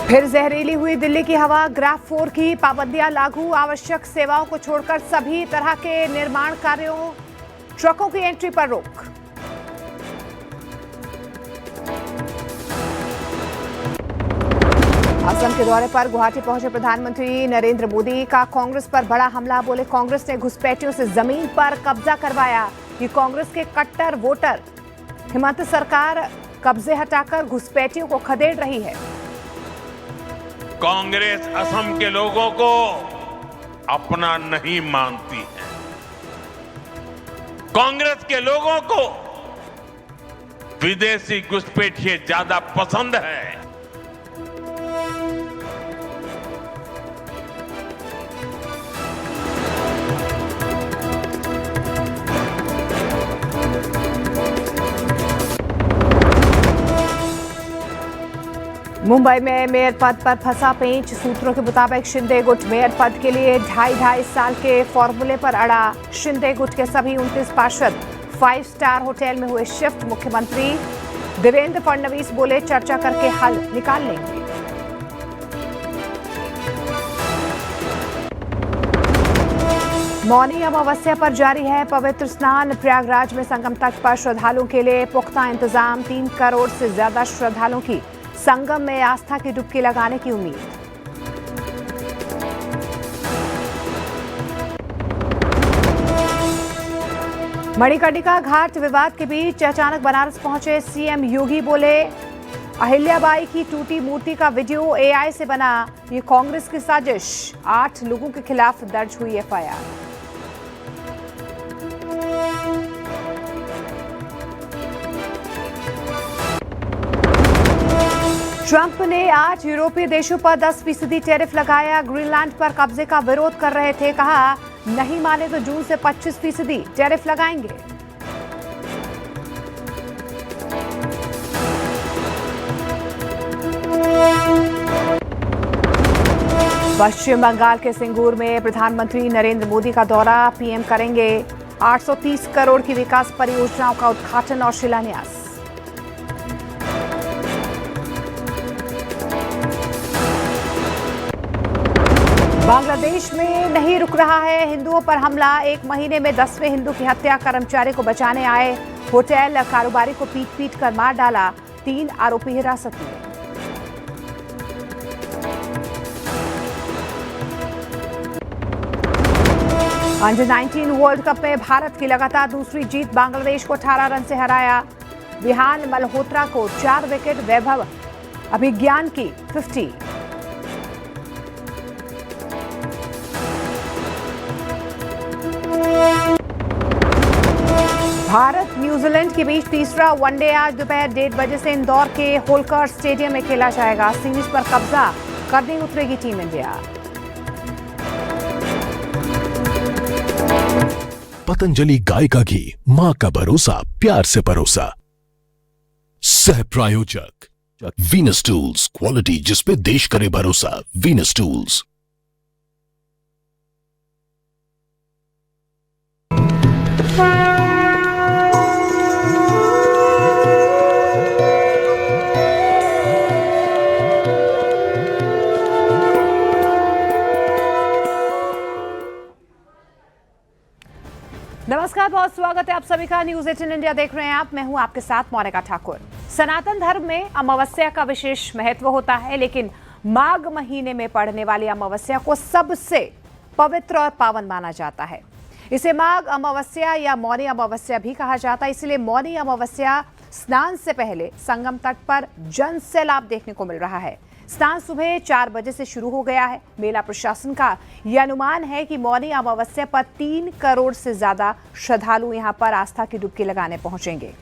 फिर जहरीली हुई दिल्ली की हवा, ग्राफ 4 की पाबंदियां लागू, आवश्यक सेवाओं को छोड़कर सभी तरह के निर्माण कार्यों, ट्रकों की एंट्री पर रोक। असम के दौरे पर गुवाहाटी पहुंचे प्रधानमंत्री नरेंद्र मोदी का कांग्रेस पर बड़ा हमला, बोले कांग्रेस ने घुसपैठियों से जमीन पर कब्जा करवाया, ये कांग्रेस के कट्टर वोटर। हिमंत सरकार कब्जे हटाकर घुसपैठियों को खदेड़ रही है। कांग्रेस असम के लोगों को अपना नहीं मानती है। कांग्रेस के लोगों को विदेशी घुसपैठिए ज्यादा पसंद है। मुंबई में मेयर पद पर फंसा पेंच, सूत्रों के मुताबिक शिंदे गुट मेयर पद के लिए 2.5 साल के फॉर्मूले पर अड़ा। शिंदे गुट के सभी 29 पार्षद 5 स्टार होटल में हुए शिफ्ट। मुख्यमंत्री देवेंद्र फडणवीस बोले चर्चा करके हल निकाल लेंगे। मौनी अमावस्या पर जारी है पवित्र स्नान, प्रयागराज में संगम तट पर श्रद्धालुओं के लिए पुख्ता इंतजाम। 3 करोड़ से ज्यादा श्रद्धालुओं की संगम में आस्था की डुबकी लगाने की उम्मीद। मणिकर्णिका घाट विवाद के बीच अचानक बनारस पहुंचे सीएम योगी, बोले अहिल्याबाई की टूटी मूर्ति का वीडियो एआई से बना, ये कांग्रेस की साजिश। 8 लोगों के खिलाफ दर्ज हुई एफआईआर। ट्रंप ने आज यूरोपीय देशों पर 10% टैरिफ लगाया। ग्रीनलैंड पर कब्जे का विरोध कर रहे थे, कहा नहीं माने तो जून से 25% टैरिफ लगाएंगे। पश्चिम बंगाल के सिंगूर में प्रधानमंत्री नरेंद्र मोदी का दौरा, पीएम करेंगे 830 करोड़ की विकास परियोजनाओं का उद्घाटन और शिलान्यास। बांग्लादेश में नहीं रुक रहा है हिंदुओं पर हमला, 1 महीने में 10वें हिंदू की हत्या, कर्मचारी को बचाने आए होटल कारोबारी को पीट कर मार डाला, 3 आरोपी हिरासत में। अंडर 19 वर्ल्ड कप में भारत की लगातार दूसरी जीत, बांग्लादेश को 18 रन से हराया। विहान मल्होत्रा को 4 विकेट, वैभव अभिज्ञान की 50। भारत न्यूजीलैंड के बीच तीसरा वनडे आज दोपहर 1:30 बजे से इंदौर के होलकर स्टेडियम में खेला जाएगा। सीरीज पर कब्जा करने उतरेगी टीम इंडिया। पतंजलि गाय का घी, मां का भरोसा, प्यार से परोसा। सह प्रायोजक वीनस टूल्स, क्वालिटी जिसपे देश करे भरोसा। Venus tools. नमस्कार, बहुत स्वागत है आप सभी का। न्यूज 18 इंडिया देख रहे हैं आप, मैं हूं आपके साथ मोनिका ठाकुर। सनातन धर्म में अमावस्या का विशेष महत्व होता है, लेकिन माघ महीने में पड़ने वाली अमावस्या को सबसे पवित्र और पावन माना जाता है। इसे माघ अमावस्या या मौनी अमावस्या भी कहा जाता है। इसलिए मौनी अमावस्या स्नान से पहले संगम तट पर जन सैलाब देखने को मिल रहा है। स्नान सुबह 4 बजे से शुरू हो गया है। मेला प्रशासन का यह अनुमान है कि मौनी अमावस्या पर 3 करोड़ से ज्यादा श्रद्धालु यहां पर आस्था की डुबकी लगाने पहुंचेंगे।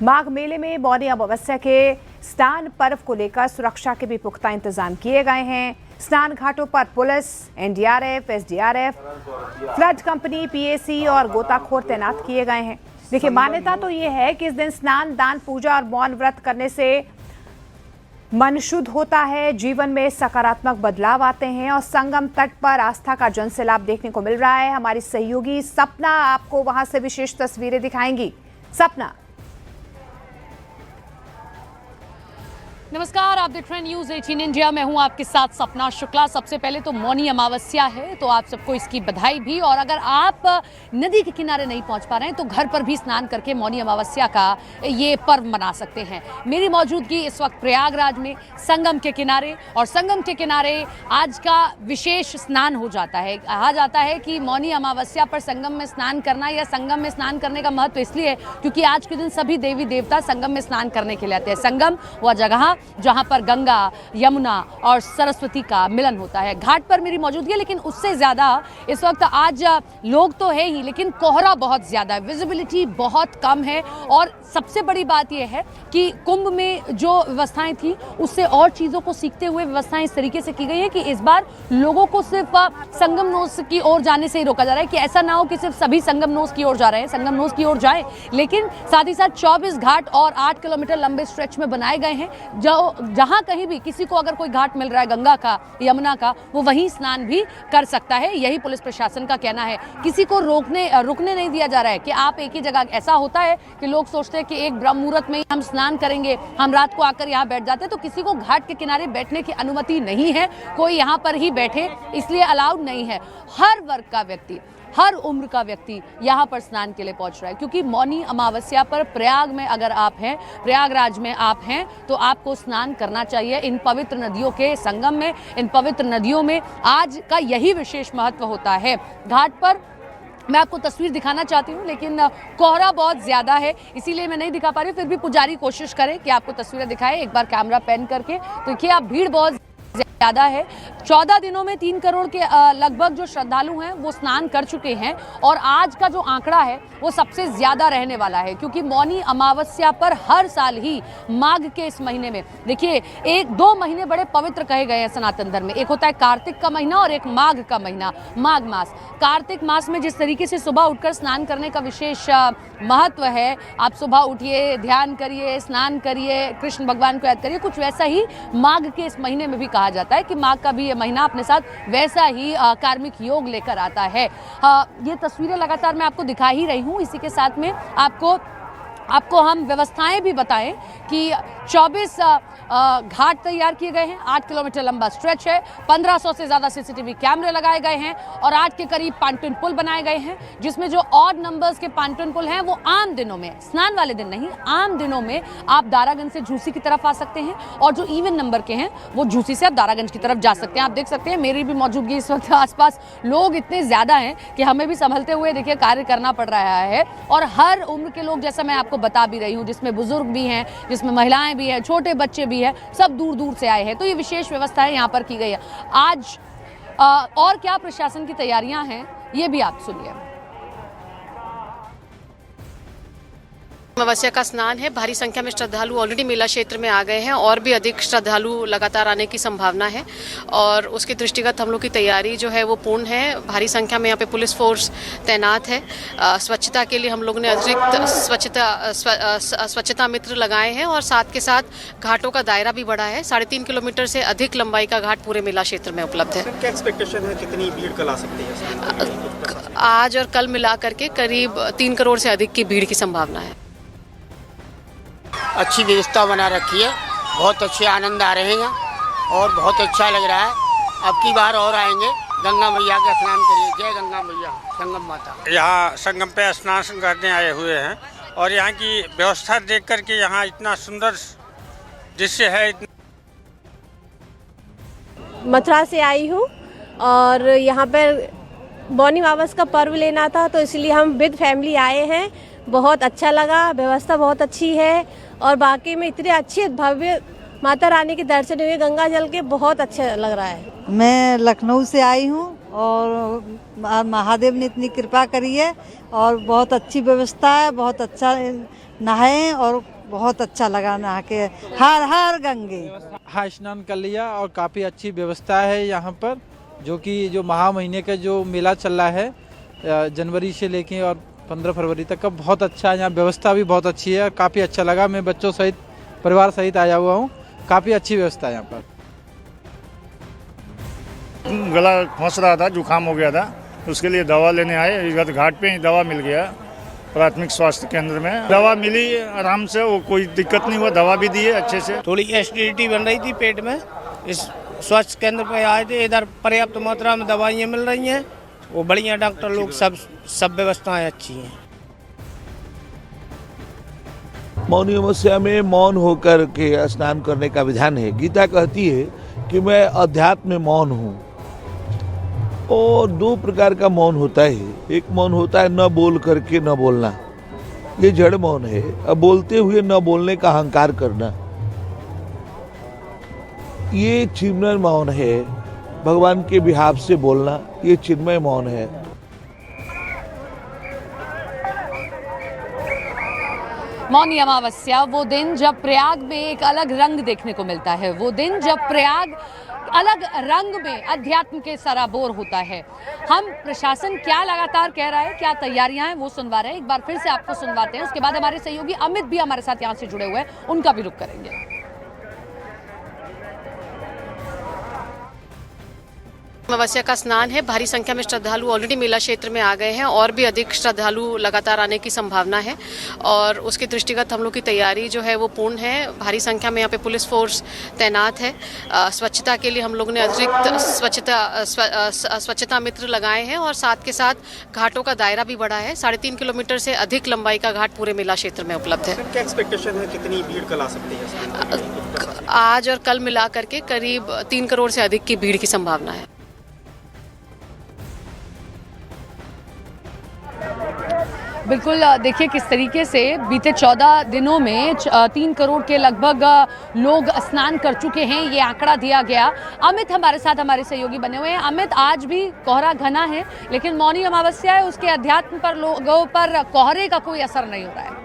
माघ मेले में मौनी अमावस्या के स्नान पर्व को लेकर सुरक्षा के भी पुख्ता इंतजाम किए गए हैं। स्नान घाटों पर police, NDRF, SDRF, flood company, PAC और गोताखोर तैनात किए गए हैं। देखिए, मान्यता तो ये है कि इस दिन स्नान, दान, पूजा और मौन व्रत करने से मन शुद्ध होता है, जीवन में सकारात्मक बदलाव आते हैं और संगम तट पर आस्था का जनसैलाब देखने को मिल रहा है। हमारी सहयोगी सपना आपको वहां से विशेष तस्वीरें दिखाएंगी। सपना। नमस्कार, आप देख रहे हैं न्यूज़ 18 इंडिया। मैं हूं आपके साथ सपना शुक्ला। सबसे पहले तो मौनी अमावस्या है, तो आप सबको इसकी बधाई भी। और अगर आप नदी के किनारे नहीं पहुंच पा रहे हैं तो घर पर भी स्नान करके मौनी अमावस्या का ये पर्व मना सकते हैं। मेरी मौजूदगी इस वक्त प्रयागराज में संगम के किनारे, और संगम के किनारे आज का विशेष स्नान हो जाता है। कहा जाता है कि मौनी अमावस्या पर संगम में स्नान करना या संगम में स्नान करने का महत्व इसलिए है क्योंकि आज के दिन सभी देवी देवता संगम में स्नान करने के लिए आते हैं। संगम वह जगह जहां पर गंगा, यमुना और सरस्वती का मिलन होता है। घाट पर मेरी मौजूदगी है, लेकिन उससे ज़्यादा इस वक्त आज लोग तो है ही, लेकिन कोहरा बहुत ज़्यादा है, विजिबिलिटी बहुत कम है। और सबसे बड़ी बात यह है कि कुंभ में जो व्यवस्थाएं थी उससे और चीज़ों को सीखते हुए व्यवस्थाएं इस तरीके से की गई है कि इस बार लोगों को सिर्फ संगम नोस की ओर जाने से ही रोका जा रहा है, कि ऐसा ना हो कि सिर्फ सभी संगम नोस की ओर जा रहे हैं, संगम नोस की ओर जाएं, लेकिन साथ ही साथ 24 घाट और 8 किलोमीटर लंबे स्ट्रेच में बनाए गए हैं। जहां कहीं भी किसी को अगर कोई घाट मिल रहा है गंगा का, यमुना का, वो वहीं स्नान भी कर सकता है। यही पुलिस प्रशासन का कहना है। किसी को रुकने नहीं दिया जा रहा है कि आप एक ही जगह। ऐसा होता है कि लोग सोचते हैं कि एक ब्रह्म मुहूर्त में ही हम स्नान करेंगे, हम रात को आकर यहाँ बैठ जाते हैं, तो किसी को घाट के किनारे बैठने की अनुमति नहीं है। कोई यहाँ पर ही बैठे इसलिए अलाउड नहीं है। हर वर्ग का व्यक्ति, हर उम्र का व्यक्ति यहाँ पर स्नान के लिए पहुँच रहा है, क्योंकि मौनी अमावस्या पर प्रयाग में अगर आप हैं, प्रयागराज में आप हैं, तो आपको स्नान करना चाहिए इन पवित्र नदियों के संगम में। इन पवित्र नदियों में आज का यही विशेष महत्व होता है। घाट पर मैं आपको तस्वीर दिखाना चाहती हूँ, लेकिन कोहरा बहुत ज़्यादा है, इसीलिए मैं नहीं दिखा पा रही हूँ। फिर भी पुजारी कोशिश करें कि आपको तस्वीरें दिखाएं। एक बार कैमरा पैन करके तो देखिए आप, भीड़ बहुत ज़्यादा है। 14 दिनों में 3 करोड़ के लगभग जो श्रद्धालु हैं वो स्नान कर चुके हैं, और आज का जो आंकड़ा है वो सबसे ज़्यादा रहने वाला है, क्योंकि मौनी अमावस्या पर हर साल ही माघ के इस महीने में, देखिए 1-2 महीने बड़े पवित्र कहे गए हैं सनातन धर्म में। एक होता है कार्तिक का महीना और एक माघ का महीना, माघ मास। कार्तिक मास में जिस तरीके से सुबह उठकर स्नान करने का विशेष महत्व है, आप सुबह उठिए, ध्यान करिए, स्नान करिए, कृष्ण भगवान को याद करिए, कुछ वैसा ही माघ के इस महीने में भी कहा जाता है कि माघ का भी ये महीना अपने साथ वैसा ही कार्मिक योग लेकर आता है। ये तस्वीरें लगातार मैं आपको दिखा ही रही हूँ। इसी के साथ में आपको हम व्यवस्थाएं भी बताएं कि 24 घाट तैयार किए गए हैं, 8 किलोमीटर लंबा स्ट्रेच है, 1500 से ज़्यादा सीसीटीवी कैमरे लगाए गए हैं, और 8 के करीब पांटून पुल बनाए गए हैं, जिसमें जो ऑड नंबर्स के पांटून पुल हैं वो आम दिनों में, स्नान वाले दिन नहीं, आम दिनों में आप दारागंज से झूसी की तरफ आ सकते हैं, और जो इवन नंबर के हैं वो झूसी से आप दारागंज की तरफ जा सकते हैं। आप देख सकते हैं मेरी भी मौजूदगी इस वक्त आसपास लोग इतने ज़्यादा हैं कि हमें भी संभलते हुए देखिए कार्य करना पड़ रहा है। और हर उम्र के लोग, जैसा मैं आपको बता भी रही हूँ, जिसमें बुजुर्ग भी हैं, जिसमें महिलाएं भी हैं, छोटे बच्चे भी हैं, सब दूर दूर से आए हैं। तो ये विशेष व्यवस्थाएं यहाँ पर की गई है। आज और क्या प्रशासन की तैयारियां हैं ये भी आप सुनिए। अमावस्या का स्नान है। भारी संख्या में श्रद्धालु ऑलरेडी मेला क्षेत्र में आ गए हैं, और भी अधिक श्रद्धालु लगातार आने की संभावना है, और उसके दृष्टिगत हम लोग की तैयारी जो है वो पूर्ण है। भारी संख्या में यहाँ पे पुलिस फोर्स तैनात है। स्वच्छता के लिए हम लोग ने अतिरिक्त स्वच्छता मित्र लगाए हैं, और साथ के साथ घाटों का दायरा भी बढ़ा है। 3.5 किलोमीटर से अधिक लंबाई का घाट पूरे मेला क्षेत्र में उपलब्ध है। क्या एक्सपेक्टेशन है, कितनी भीड़ कल आ सकती है? आज और कल मिला करके करीब 3 करोड़ से अधिक की भीड़ की संभावना है। अच्छी व्यवस्था बना रखी है, बहुत अच्छे आनंद आ रहे हैं और बहुत अच्छा लग रहा है। अब की बार और आएंगे। गंगा मैया का स्नान करिए। जय गंगा मैया, संगम माता। यहाँ संगम पे स्नान करने आए हुए हैं, और यहाँ की व्यवस्था देख कर के यहाँ इतना सुंदर दृश्य है। मथुरा से आई हूँ, और यहाँ पर मौनी अमावस्या का पर्व लेना था, तो इसलिए हम विद फैमिली आए हैं। बहुत अच्छा लगा, व्यवस्था बहुत अच्छी है, और बाकी में इतने अच्छे भव्य माता रानी के दर्शन हुए गंगा जल के, बहुत अच्छा लग रहा है। मैं लखनऊ से आई हूँ, और महादेव ने इतनी कृपा करी है, और बहुत अच्छी व्यवस्था है, बहुत अच्छा नहाए, और बहुत अच्छा लगा नहा के। हर हर गंगे। हाँ, स्नान कर लिया, और काफ़ी अच्छी व्यवस्था है यहाँ पर, जो महा महीने का जो मेला चल रहा है जनवरी से लेके और 15 फरवरी तक का, बहुत अच्छा है। यहाँ व्यवस्था भी बहुत अच्छी है, काफ़ी अच्छा लगा। मैं बच्चों सहित, परिवार सहित आया हुआ हूँ। काफ़ी अच्छी व्यवस्था है यहाँ पर। गला फंस रहा था, जुकाम हो गया था, उसके लिए दवा लेने आए। इधर घाट पे ही दवा मिल गया, प्राथमिक स्वास्थ्य केंद्र में दवा मिली आराम से, वो कोई दिक्कत नहीं हुआ, दवा भी दी है अच्छे से। थोड़ी एसिडिटी बन रही थी पेट में, इस स्वास्थ्य केंद्र पे आए थे। इधर पर्याप्त मात्रा में दवाइयाँ मिल रही हैं, वो बढ़िया डॉक्टर लोग, सब व्यवस्थाएं अच्छी हैं। मौनी अमावस्या में मौन होकर के स्नान करने का विधान है। गीता कहती है कि मैं अध्यात्म में मौन हूँ। और दो प्रकार का मौन होता है। एक मौन होता है न बोल करके न बोलना, ये जड़ मौन है। अब बोलते हुए न बोलने का अहंकार करना, ये चिन्मय मौन है। भगवान के बिहाफ से बोलना, ये चिन्मय मौन है। मौनी अमावस्या वो दिन जब प्रयाग में एक अलग रंग देखने को मिलता है, वो दिन जब प्रयाग अलग रंग में अध्यात्म के सराबोर होता है। हम प्रशासन क्या लगातार कह रहा है, क्या तैयारियां हैं, वो सुनवा रहे हैं। एक बार फिर से आपको सुनवाते हैं, उसके बाद हमारे सहयोगी अमित भी हमारे साथ यहाँ से जुड़े हुए हैं, उनका भी रुख करेंगे। अमावस्या का स्नान है। भारी संख्या में श्रद्धालु ऑलरेडी मेला क्षेत्र में आ गए हैं और भी अधिक श्रद्धालु लगातार आने की संभावना है और उसके दृष्टिगत हम लोग की तैयारी जो है वो पूर्ण है। भारी संख्या में यहाँ पे पुलिस फोर्स तैनात है। स्वच्छता के लिए हम लोगों ने अतिरिक्त स्वच्छता मित्र लगाए हैं और साथ के साथ घाटों का दायरा भी बढ़ा है। 3.5 किलोमीटर से अधिक लंबाई का घाट पूरे मेला क्षेत्र में उपलब्ध है। क्या एक्सपेक्टेशन है, कितनी भीड़ कल आ सकती है? आज और कल मिला करके करीब 3 करोड़ से अधिक की भीड़ की संभावना है। बिल्कुल, देखिए किस तरीके से बीते 14 दिनों में 3 करोड़ के लगभग लोग स्नान कर चुके हैं, ये आंकड़ा दिया गया। अमित हमारे साथ, हमारे सहयोगी बने हुए हैं। अमित, आज भी कोहरा घना है, लेकिन मौनी अमावस्या है, उसके अध्यात्म पर लोगों पर कोहरे का कोई असर नहीं हो रहा है।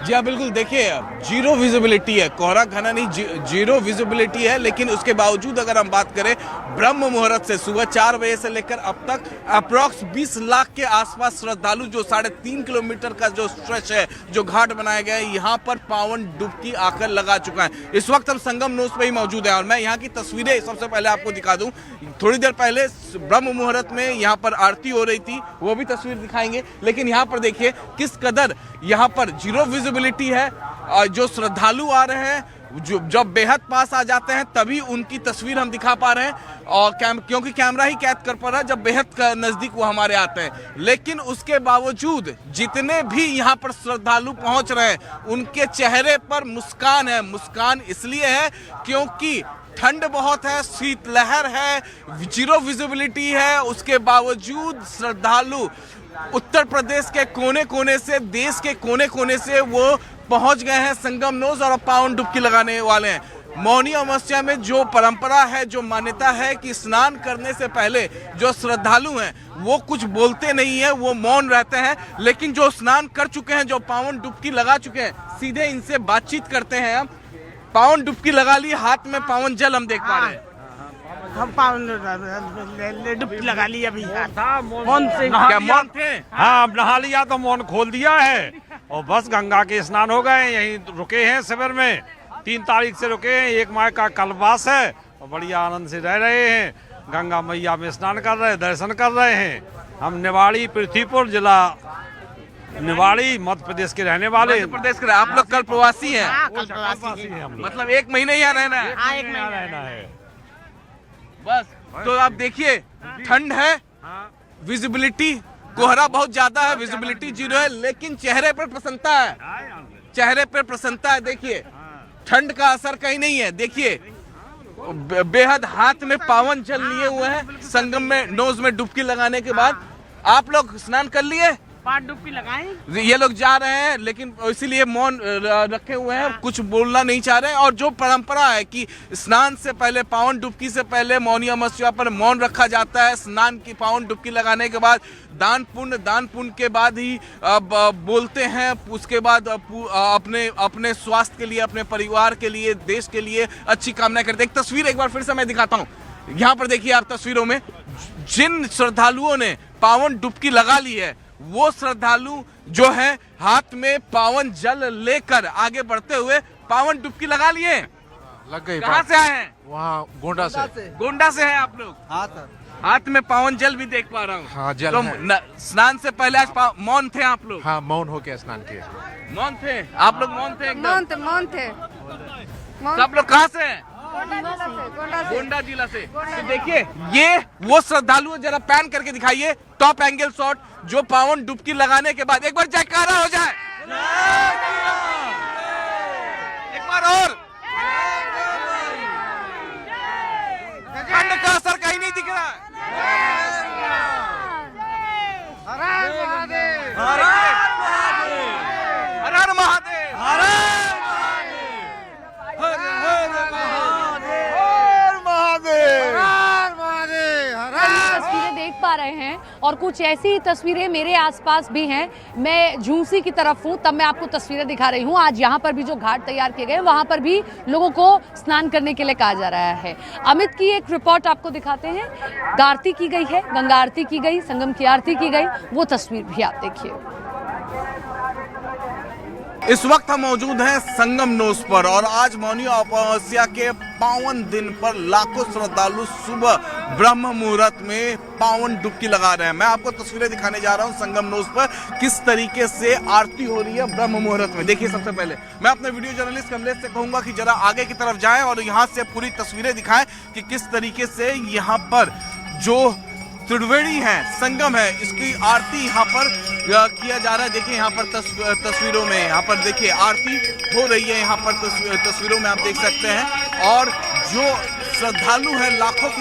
जी हाँ, बिल्कुल। देखिए, जीरो विजिबिलिटी है, कोहरा घना नहीं, जीरो विजिबिलिटी है। लेकिन उसके बावजूद अगर हम बात करें ब्रह्म मुहूर्त से सुबह 4 बजे से लेकर अब तक अप्रॉक्स 20 लाख के आसपास श्रद्धालु जो 3.5 किलोमीटर का जो स्ट्रेच है, जो घाट बनाया गया है, यहाँ पर पावन डुबकी आकर लगा चुका है। इस वक्त हम संगम नोज पे ही मौजूद है और मैं यहाँ की तस्वीरें सबसे पहले आपको दिखा दूं। थोड़ी देर पहले ब्रह्म मुहूर्त में यहाँ पर आरती हो रही थी, वो भी तस्वीर दिखाएंगे। लेकिन यहाँ पर देखिए किस कदर यहाँ पर जीरो विजिबिलिटी है। जो श्रद्धालु आ रहे हैं, जो जब बेहद पास आ जाते हैं तभी उनकी तस्वीर हम दिखा पा रहे हैं और क्योंकि कैमरा ही कैद कर पा रहा है जब बेहद नजदीक वो हमारे आते हैं। लेकिन उसके बावजूद जितने भी यहाँ पर श्रद्धालु पहुंच रहे हैं, उनके चेहरे पर मुस्कान है। मुस्कान इसलिए है क्योंकि ठंड बहुत है, शीतलहर है, जीरो विजिबिलिटी है। उसके बावजूद श्रद्धालु उत्तर प्रदेश के कोने कोने से, देश के कोने कोने से वो पहुंच गए हैं संगम नोज और पावन डुबकी लगाने वाले हैं। मौनी अमावस्या में जो परंपरा है, जो मान्यता है कि स्नान करने से पहले जो श्रद्धालु हैं वो कुछ बोलते नहीं है, वो मौन रहते हैं। लेकिन जो स्नान कर चुके हैं, जो पावन डुबकी लगा चुके हैं, सीधे इनसे बातचीत करते हैं हम। पावन डुबकी लगा ली, हाथ में पावन जल हम देख पा रहे हैं। हम पावन डुबकी लगा ली अभी। मौन से क्या मौन थे? हाँ, अब नहा लिया तो मौन खोल दिया है और बस गंगा के स्नान हो गए। यहीं रुके हैं शिविर में, 3 तारीख से रुके हैं। 1 माह का कल्पवास है और बढ़िया आनंद से रह रहे हैं। गंगा मैया में स्नान कर रहे हैं, दर्शन कर रहे हैं। हम निवाड़ी, पृथ्वीपुर जिला निवाड़ी, मध्य प्रदेश के रहने वाले। मध्य प्रदेश के, आप लोग कल प्रवासी हैं? कल प्रवासी हैं हम लोग। मतलब 1 महीने यहाँ रहना है? हाँ, 1 महीना रहना है बस। तो आप देखिए, ठंड है, विजिबिलिटी, कोहरा बहुत ज्यादा है, विजिबिलिटी जीरो है, लेकिन चेहरे पर प्रसन्नता है। चेहरे पर प्रसन्नता है। देखिए, ठंड का असर कहीं नहीं है। देखिए, बेहद हाथ में पावन जल लिए हुए हैं। संगम में नोज में डुबकी लगाने के बाद आप लोग स्नान कर लिए? 5 डुबकी लगाएं। ये लोग जा रहे हैं, लेकिन इसीलिए मौन रखे हुए हैं, कुछ बोलना नहीं चाह रहे हैं। और जो परंपरा है कि स्नान से पहले, पावन डुबकी से पहले मौनी अमावस्या पर मौन रखा जाता है। स्नान की पावन डुबकी लगाने के बाद दान पुण्य के बाद ही बोलते हैं। उसके बाद अपने स्वास्थ्य के लिए, अपने परिवार के लिए, देश के लिए अच्छी कामना करते हैं। एक तस्वीर एक बार फिर से मैं दिखाता हूँ। यहाँ पर देखिए आप तस्वीरों में, जिन श्रद्धालुओं ने पावन डुबकी लगा ली है, वो श्रद्धालु जो है हाथ में पावन जल लेकर आगे बढ़ते हुए पावन डुबकी लगा लिए। लग गई। कहाँ से आए हैं? वहाँ गोंडा से। गोंडा से हैं आप लोग? हाँ सर। हाथ में पावन जल भी देख पा रहा हूँ। हाँ, जल तो है। स्नान से पहले आज मौन थे आप लोग? हाँ, मौन होके स्नान किए। मौन थे आप लोग? मौन थे एकदम? मौन थे। सब लोग कहाँ से हैं? गोंडा जिला से। तो देखिए ये वो श्रद्धालु, जरा पैन करके दिखाइए टॉप एंगल शॉट, जो पावन डुबकी लगाने के बाद एक बार जयकारा हो जाए, एक बार और। ठंड का असर कहीं नहीं दिख रहा। हर हर महादेव। तस्वीरें देख पा रहे हैं और कुछ ऐसी ही तस्वीरें मेरे आसपास भी हैं। मैं झूंसी की तरफ हूँ, तब मैं आपको तस्वीरें दिखा रही हूँ। आज यहाँ पर भी जो घाट तैयार किए गए वहाँ पर भी लोगों को स्नान करने के लिए कहा जा रहा है। अमित की एक रिपोर्ट आपको दिखाते हैं। आरती की गई है, गंगा आरती की गई, संगम की आरती की गई, वो तस्वीर भी आप देखिए। इस वक्त हम मौजूद हैं संगम नोस पर और आज मौनी अमावस्या के पावन दिन पर लाखों श्रद्धालु सुबह ब्रह्म मुहूर्त में पावन डुबकी लगा रहे हैं। मैं आपको तस्वीरें दिखाने जा रहा हूं संगम नोस पर किस तरीके से आरती हो रही है ब्रह्म मुहूर्त में। देखिए, सबसे पहले मैं अपने वीडियो जर्नलिस्ट कमलेश से कहूंगा कि जरा आगे की तरफ जाएं और यहां से पूरी तस्वीरें दिखाएं कि किस तरीके से यहाँ पर जो त्रिवेणी है, संगम है, इसकी आरती यहाँ पर किया जा रहा है। देखिए यहाँ पर तस्वीरों में यहाँ पर देखिए आरती हो रही है। यहाँ पर तस्वीरों में आप देख सकते हैं और जो श्रद्धालु हैं लाखों की